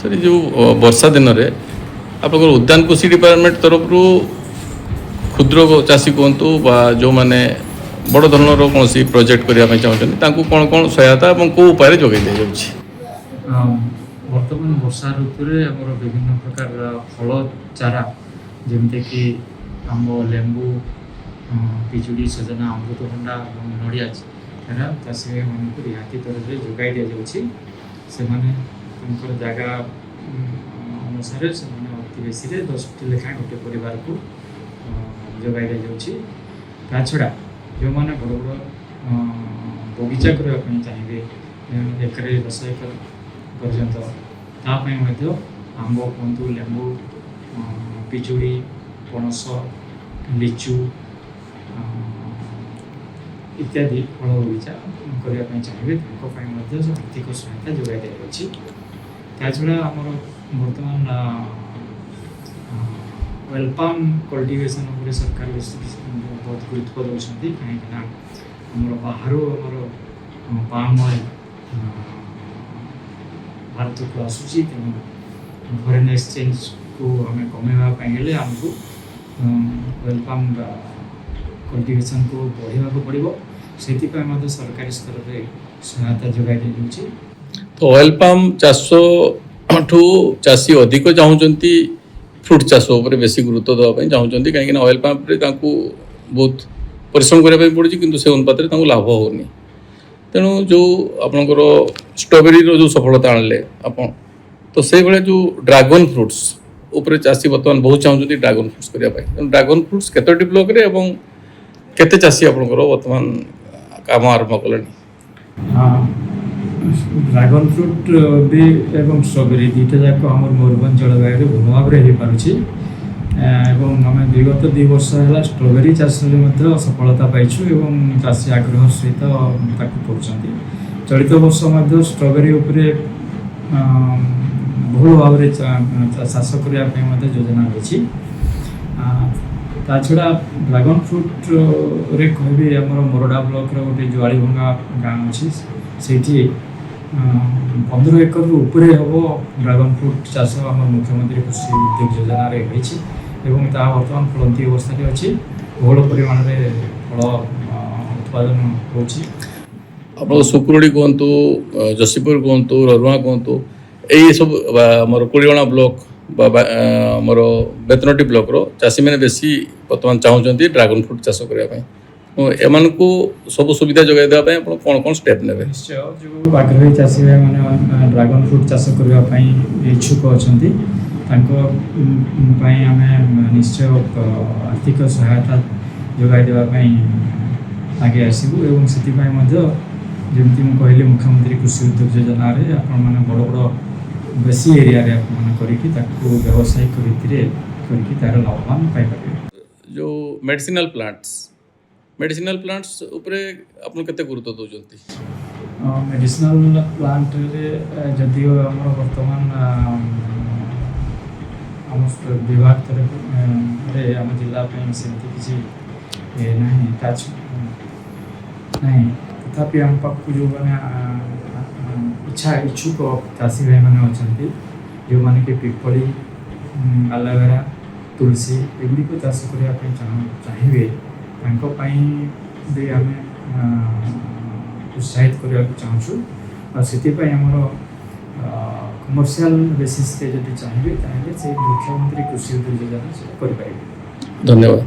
Sir जो वर्षा दिन में आप उद्यान कृषि डिपार्टमेंट तरफ क्षुद्र चाषी कहतु जो मैंने बड़ धरणर कौन प्रोजेक्ट करने चाहते कौन कौन सहायता और कौ उपाय जोगाई दि जाऊँगी। बर्तमान वर्षा ऋतु आमर विभिन्न प्रकार फल चारा जमीक आंब लेंबू पिजुड़ी सजना अमृतभंडा और नड़िया चारा चाषी भाई मानक रिहाती दर में जोगाई दि जाऊँगी। से जगह अनुसार से अति बेसी 10टी लेखा गोटे परिवार को जोगाई दि जाऊँगी। ता छड़ा जो मैंने बड़ बड़ बगीचा करने चाहिए 1 रे 10 एकर पर्यंत तापाई आंब कहतु लेंबू पिजुड़ी पणस लिचु इत्यादि फल बगीचा करने चाहिए आर्थिक सहायता जोगाई दि जाऊँगी। ता छड़ा आमर बर्तमान वेलपाम कल्टिवेशन उपर सरकार बहुत गुरुत्व दौरान कहीं बाहर आमर पाम ऑयल भारत को आसूसी तेणु फॉरेन एक्सचेंज को आम कमेवाई आमको वेलपाम कल्टिवेशन को बढ़ावा पड़ो से सरकारी स्तर में सहायता जोगाई दि जाऊँगी। तो ऑयल पाम चाष ठू चाषी अधिक चाहूँगी फ्रुट चाष बेसी गुरुत्व देवाई चाहूँगी कहीं ऑयल पाम बहुत परिश्रम करने पड़ी कि से अनुपात लाभ होनी। तेणु जो आपंकर स्ट्रॉबेरी जो सफलता आणले आपण तो से भाई जो ड्रैगन फ्रुट्स उपर चाषी बर्तमान बहुत चाहूँगी ड्रैगन फ्रुट्स करने ड्रैगन फ्रुट्स केतोटी ब्लॉक रे एवं केते चाषी आपंकर बर्तमान काम आरंभ कले। ड्रैगन फ्रुट भी एवं स्ट्रॉबेरी दुईटा जाक आम मयूरभंज जलवायु भल भाव में हो पार्टी आम विगत 2 वर्ष है स्ट्रॉबेरी चाष में सफलता पाइछु एवं चाषी आग्रह सहित कर चलित वर्ष स्ट्रॉबेरी उपरे बहुल भाव में चाष करने योजना रही। ता छड़ा ड्रैगन फ्रुट रे कहबी आमर मोरडा ब्लॉक गोटे जुआली भंगा गाँव अच्छी से 15 एकर उपरे हम ड्रैगन फ्रुट चाष आम मुख्यमंत्री कृषि उद्योग योजना रही बर्तमान फलंती अवस्था अच्छी बहुल परिमाण में फल उत्पादन हो सुकुरुड़ी कहतु जशीपुर कहतु ररुआ कहतु यही सब आमर कोड़ीगणा ब्लॉक आमर बेतनटी ब्लॉक चाषी मैंने बेसी बर्तमान चाहूँगी ड्रैगन फ्रुट चाष करने एम को सब सुविधा जोगाई देवाई कौन कौन स्टेप ने निश्चय जो आग्रही चाषी भाई मैंने ड्रैगन फ्रुट चाष करने इच्छुक अच्छा आम निश्चय आर्थिक सहायता जोगाई देवाई आगे आसबू एवं से जमी कहली मुख्यमंत्री कृषि उद्योग योजना मैंने बड़ बड़ बेसी एरिया व्यावसायिक रीति तार लाभवान पाइपर। जो मेडिसिनल प्लांट्स उपरे आपन केते गुरुत्व दौरान मेडिसिनल प्लांट जदिव आम बर्तमान आम विभाग तरफ आम जिला सेमती किसी ना तथापि आम पाक जो मैंने इच्छुक चाषी भाई मैंने अच्छा जो मैंने कि पिपली एलोवेरा तुलसी एगुड़ी चाष करने चाहिए भी आम उत्साहित करने चाहूँ और से कमर्शियल बेसिस जब चाहिए से मुख्यमंत्री कृषि उद्योग योजना कर। धन्यवाद।